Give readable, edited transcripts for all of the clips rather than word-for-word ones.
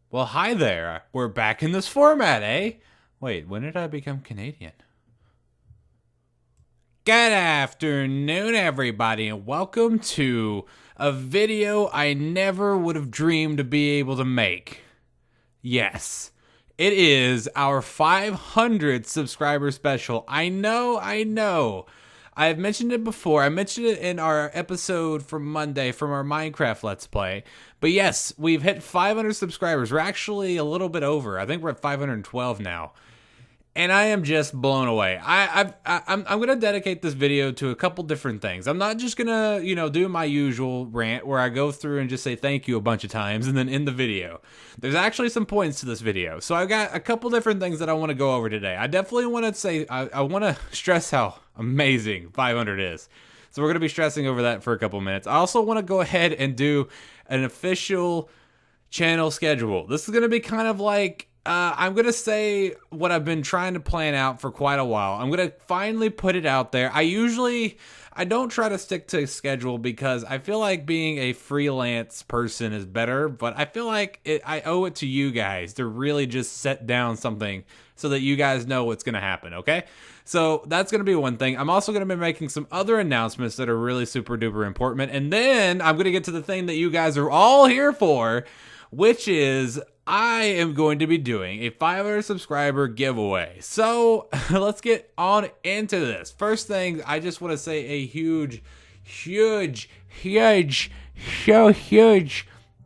Well, hi there. We're back in this format, eh? Wait, when did I become Canadian? Good afternoon, everybody, and welcome to a video I never would have dreamed to be able to make. Yes, it is our 500 subscriber special. I know. I've mentioned it before. I mentioned it in our episode from Monday from our Minecraft Let's Play. But yes, we've hit 500 subscribers. We're actually a little bit over. I think we're at 512 now. And I am just blown away. I'm going to dedicate this video to a couple different things. I'm not just going to, do my usual rant where I go through and just say thank you a bunch of times and then end the video. There's actually some points to this video. So I've got a couple different things that I want to go over today. I definitely want to say, I want to stress how amazing 500 is. So we're going to be stressing over that for a couple minutes. I also want to go ahead and do an official channel schedule. This is going to be kind of like, I'm going to say what I've been trying to plan out for quite a while. I'm going to finally put it out there. I don't try to stick to a schedule because I feel like being a freelance person is better, but I feel like I owe it to you guys to really just set down something so that you guys know what's going to happen, okay? So that's going to be one thing. I'm also going to be making some other announcements that are really super duper important. And then I'm going to get to the thing that you guys are all here for, which is I am going to be doing a 500 subscriber giveaway. So let's get on into this. First thing, I just want to say a huge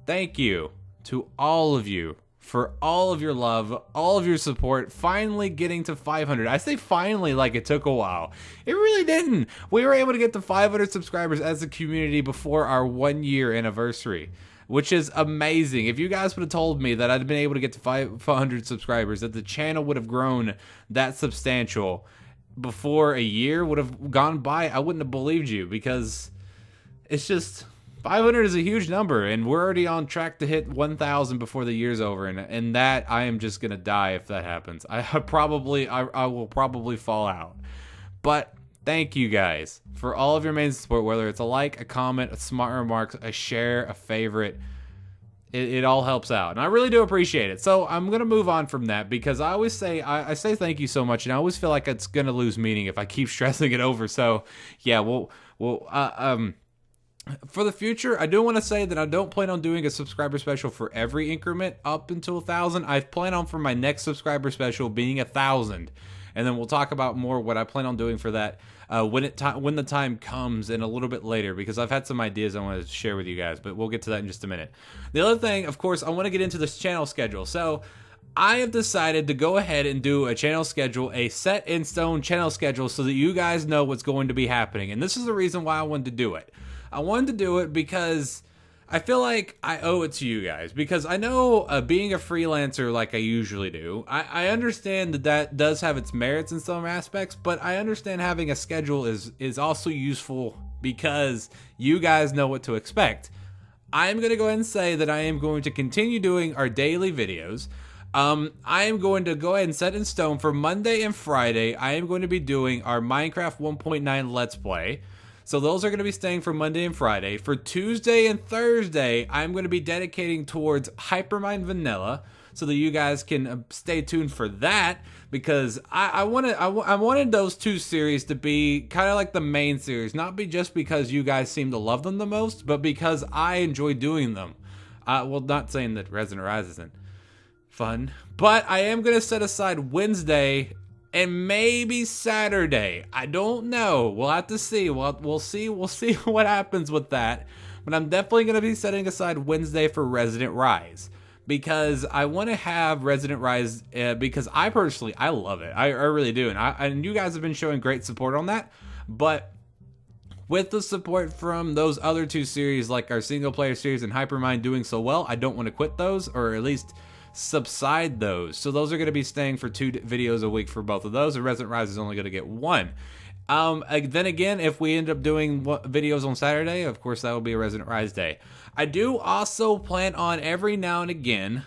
thank you to all of you for all of your love, all of your support, finally getting to 500. I say finally like it took a while. It really didn't. We were able to get to 500 subscribers as a community before our 1 year anniversary, which is amazing. If you guys would have told me that I'd been able to get to 500 subscribers, that the channel would have grown that substantial before a year would have gone by, I wouldn't have believed you, because it's just 500 is a huge number, and we're already on track to hit 1,000 before the year's over, and that I am just gonna die if that happens. I will probably fall out, but thank you guys for all of your amazing support, whether it's a like, a comment, a smart remark, a share, a favorite. It all helps out, and I really do appreciate it. So I'm going to move on from that because I always say, I say thank you so much, and I always feel like it's going to lose meaning if I keep stressing it over. So yeah, for the future, I do want to say that I don't plan on doing a subscriber special for every increment up until 1,000. I plan on for my next subscriber special being 1,000. And then we'll talk about more what I plan on doing for that when the time comes and a little bit later, because I've had some ideas I want to share with you guys, but we'll get to that in just a minute. The other thing, of course, I want to get into this channel schedule. So I have decided to go ahead and do a channel schedule, a set in stone channel schedule, so that you guys know what's going to be happening. And this is the reason why I wanted to do it. I wanted to do it because I feel like I owe it to you guys, because I know being a freelancer like I usually do, I understand that does have its merits in some aspects, but I understand having a schedule is also useful because you guys know what to expect. I'm going to go ahead and say that I am going to continue doing our daily videos. I am going to go ahead and set in stone for Monday and Friday. I am going to be doing our Minecraft 1.9 Let's Play. So those are going to be staying for Monday and Friday. For Tuesday and Thursday, I'm going to be dedicating towards Hypermine Vanilla, so that you guys can stay tuned for that, because I wanted those two series to be kind of like the main series, not be just because you guys seem to love them the most, but because I enjoy doing them. Well, not saying that Resident Rise isn't fun, but I am going to set aside Wednesday and maybe Saturday. I don't know. We'll have to see. We'll see what happens with that. But I'm definitely going to be setting aside Wednesday for Resident Rise, because I want to have Resident Rise because I love it. I really do. And you guys have been showing great support on that. But with the support from those other two series, like our single player series and Hypermine doing so well, I don't want to quit those, or at least subside those. So those are going to be staying for 2 videos a week for both of those, and Resident Rise is only going to get 1. Then again, if we end up doing videos on Saturday, of course that will be a Resident Rise day. I do also plan on every now and again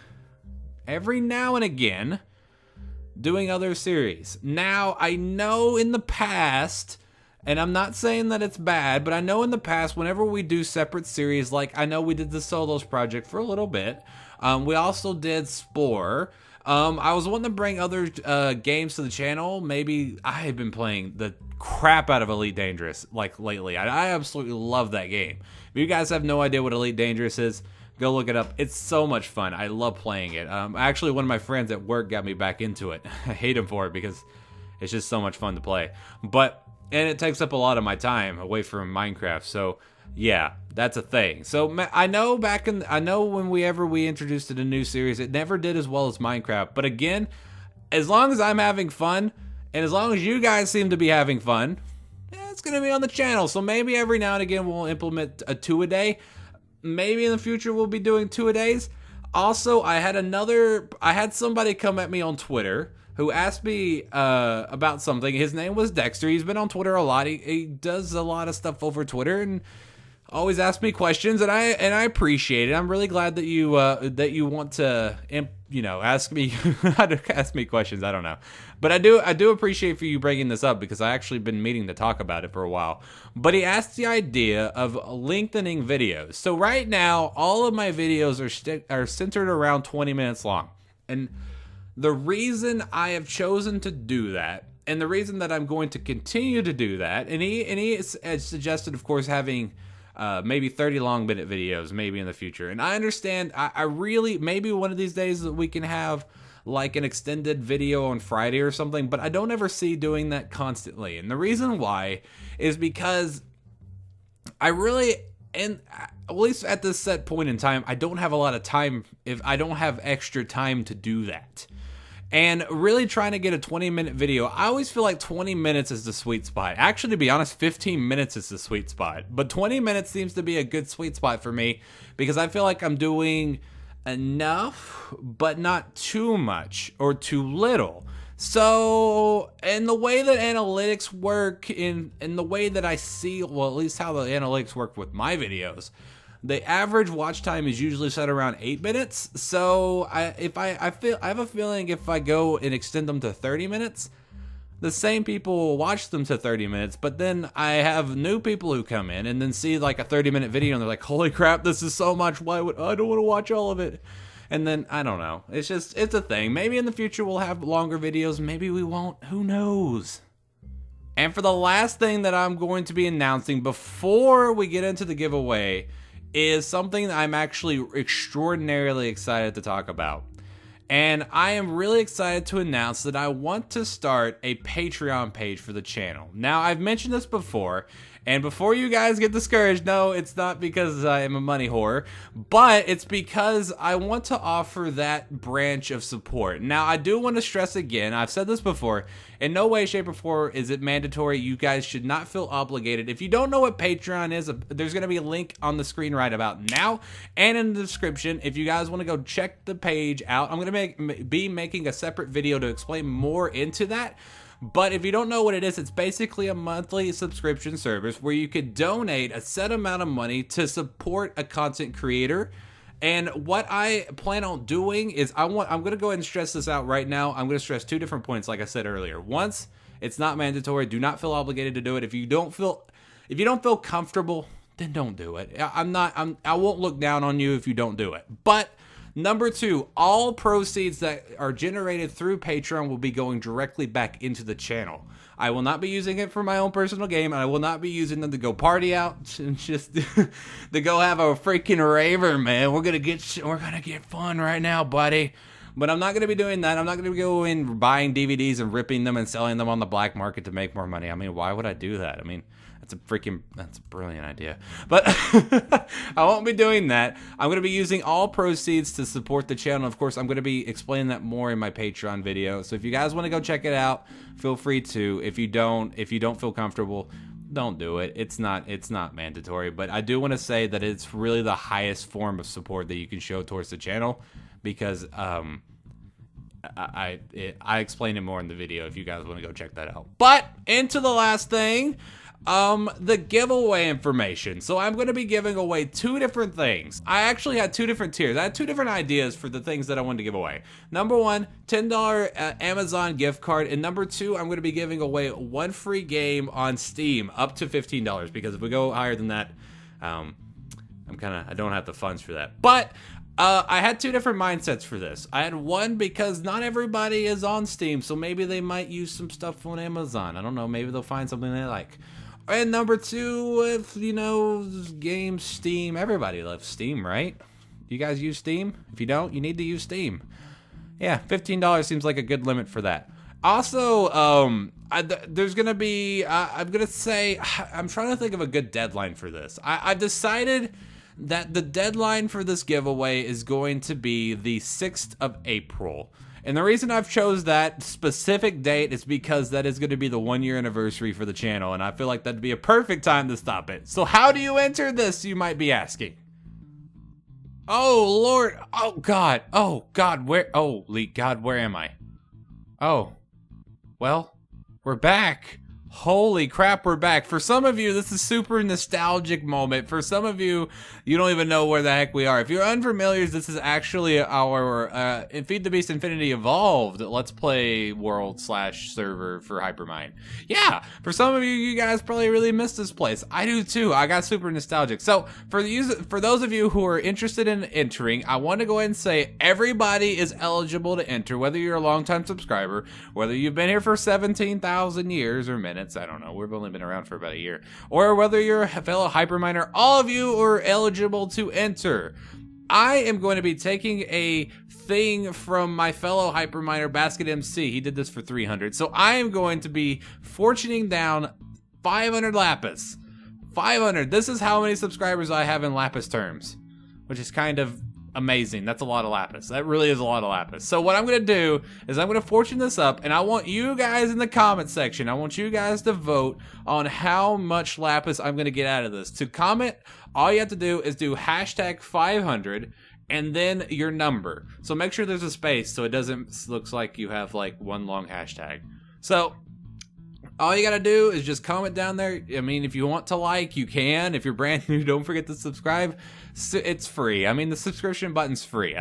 doing other series. Now, I know in the past, And I'm not saying that it's bad, but I know in the past, whenever we do separate series, like I know we did the Solos project for a little bit. We also did Spore. I was wanting to bring other games to the channel. Maybe I have been playing the crap out of Elite Dangerous like lately. I absolutely love that game. If you guys have no idea what Elite Dangerous is, go look it up. It's so much fun. I love playing it. Actually, one of my friends at work got me back into it. I hate him for it because it's just so much fun to play. And it takes up a lot of my time away from Minecraft. So yeah, that's a thing. So I know when we introduced it a new series, it never did as well as Minecraft. But again, as long as I'm having fun, and as long as you guys seem to be having fun, it's gonna be on the channel. So maybe every now and again we'll implement a 2-a-day. Maybe in the future we'll be doing 2-a-days. Also, I had somebody come at me on Twitter who asked me about something. His name was Dexter. He's been on Twitter a lot. He does a lot of stuff over Twitter and always asks me questions, and I appreciate it. I'm really glad that you want to ask me ask me questions. I don't know, but I do appreciate for you bringing this up because I actually been meaning to talk about it for a while. But he asked the idea of lengthening videos. So right now, all of my videos are centered around 20 minutes long, and the reason I have chosen to do that, and the reason that I'm going to continue to do that, and he has suggested, of course, having maybe 30 long-minute videos, maybe in the future. And I understand, I really, maybe one of these days that we can have like an extended video on Friday or something, but I don't ever see doing that constantly. And the reason why is because I really, and at least at this set point in time, I don't have a lot of time, if I don't have extra time to do that. And really trying to get a 20-minute video, I always feel like 20 minutes is the sweet spot. Actually, to be honest, 15 minutes is the sweet spot. But 20 minutes seems to be a good sweet spot for me because I feel like I'm doing enough, but not too much or too little. So, in the way that analytics work, in the way that I see, well, at least how the analytics work with my videos, the average watch time is usually set around 8 minutes. So I have a feeling if I go and extend them to 30 minutes, the same people will watch them to 30 minutes. But then I have new people who come in and then see like a 30-minute video and they're like, "Holy crap, this is so much. Why would I don't want to watch all of it?" And then I don't know. It's a thing. Maybe in the future we'll have longer videos. Maybe we won't. Who knows? And for the last thing that I'm going to be announcing before we get into the giveaway is something that I'm actually extraordinarily excited to talk about. And I am really excited to announce that I want to start a Patreon page for the channel. Now, I've mentioned this before, and before you guys get discouraged, no, it's not because I am a money whore, but it's because I want to offer that branch of support. Now, I do want to stress again, I've said this before, in no way, shape, or form is it mandatory. You guys should not feel obligated. If you don't know what Patreon is, there's going to be a link on the screen right about now and in the description. If you guys want to go check the page out, I'm going to be making a separate video to explain more into that. But if you don't know what it is, it's basically a monthly subscription service where you could donate a set amount of money to support a content creator. And what I plan on doing is I'm going to go ahead and stress this out right now. I'm going to stress 2 different points, like I said earlier. Once, it's not mandatory. Do not feel obligated to do it. If you don't feel comfortable, then don't do it. I won't look down on you if you don't do it. But number 2, all proceeds that are generated through Patreon will be going directly back into the channel. I will not be using it for my own personal game, and I will not be using them to go party out and just to go have a freaking raver, man. We're gonna get fun right now, buddy. But I'm not gonna be doing that. I'm not gonna be going buying DVDs and ripping them and selling them on the black market to make more money. I mean, why would I do that? I mean, that's a brilliant idea. But I won't be doing that. I'm going to be using all proceeds to support the channel. Of course, I'm going to be explaining that more in my Patreon video. So if you guys want to go check it out, feel free to. If you don't feel comfortable, don't do it. It's not mandatory. But I do want to say that it's really the highest form of support that you can show towards the channel because I explain it more in the video if you guys want to go check that out. But into the last thing, The giveaway information. So I'm going to be giving away 2 different things. I actually had 2 different tiers. I had 2 different ideas for the things that I wanted to give away. Number 1, $10 Amazon gift card, and number 2, I'm going to be giving away 1 free game on Steam up to $15, because if we go higher than that, I don't have the funds for that. But I had 2 different mindsets for this. I had one because not everybody is on Steam, so maybe they might use some stuff on Amazon. I don't know, maybe they'll find something they like. And number 2, if, you know, games, Steam, everybody loves Steam, right? You guys use Steam? If you don't, you need to use Steam. Yeah, $15 seems like a good limit for that. Also, there's gonna be, I'm gonna say, I'm trying to think of a good deadline for this. I've decided that the deadline for this giveaway is going to be the 6th of April. And the reason I've chose that specific date is because that is going to be the 1-year anniversary for the channel, and I feel like that'd be a perfect time to stop it. So how do you enter this, you might be asking? Oh, Lord. Oh, God. Oh, God. Where? Holy God, where am I? Oh. Well, we're back. Holy crap, we're back. For some of you, this is a super nostalgic moment. For some of you, you don't even know where the heck we are. If you're unfamiliar, this is actually our Feed the Beast Infinity Evolved Let's Play world / server for Hypermine. Yeah, for some of you, you guys probably really missed this place. I do too. I got super nostalgic. So for those of you who are interested in entering, I want to go ahead and say everybody is eligible to enter, whether you're a longtime subscriber, whether you've been here for 17,000 years or minutes. I don't know. We've only been around for about a year. Or whether you're a fellow Hyperminer, all of you are eligible to enter. I am going to be taking a thing from my fellow Hyperminer, Basket MC. He did this for 300. So I am going to be fortuning down 500 Lapis. 500. This is how many subscribers I have in Lapis terms, which is kind of amazing. That's a lot of Lapis. That really is a lot of Lapis. So what I'm going to do is I'm going to fortune this up, and I want you guys in the comment section, I want you guys to vote on how much Lapis I'm going to get out of this. To comment, all you have to do is do hashtag 500 and then your number. So make sure there's a space so it doesn't look like you have like one long hashtag. So all you gotta do is just comment down there. I mean, if you want to like, you can. If you're brand new, don't forget to subscribe. It's free. I mean, the subscription button's free.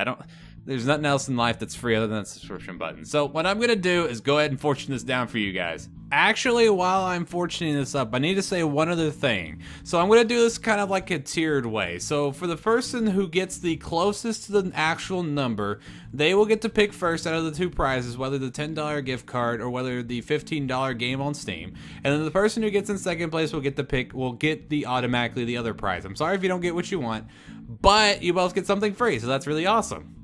There's nothing else in life that's free other than the subscription button. So what I'm gonna do is go ahead and fortune this down for you guys. Actually, while I'm fortuning this up, I need to say one other thing. So I'm gonna do this kind of like a tiered way. So for the person who gets the closest to the actual number, they will get to pick first out of the 2 prizes, whether the $10 gift card or whether the $15 game on Steam. And then the person who gets in second place will get automatically the other prize. I'm sorry if you don't get what you want, but you both get something free, so that's really awesome.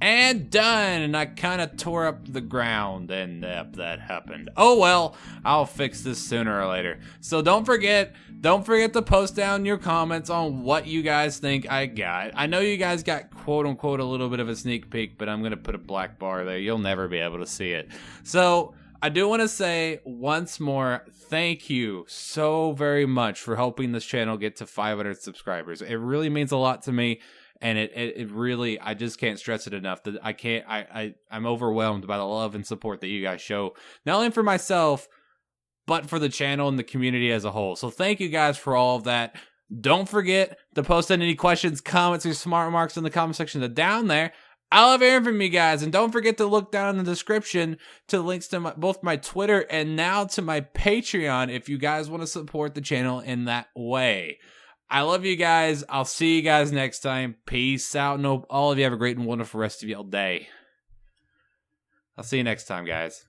And done, and I kind of tore up the ground, and that happened. Oh well, I'll fix this sooner or later. So don't forget to post down your comments on what you guys think I got. I know you guys got quote unquote a little bit of a sneak peek, but I'm gonna put a black bar there. You'll never be able to see it. So I do want to say once more, thank you so very much for helping this channel get to 500 subscribers. It really means a lot to me. And it really, I just can't stress it enough that I'm overwhelmed by the love and support that you guys show, not only for myself, but for the channel and the community as a whole. So thank you guys for all of that. Don't forget to post any questions, comments, or smart remarks in the comment section down there. I love hearing from you guys. And don't forget to look down in the description to links to both my Twitter and now to my Patreon if you guys want to support the channel in that way. I love you guys. I'll see you guys next time. Peace out. And hope all of you have a great and wonderful rest of your day. I'll see you next time, guys.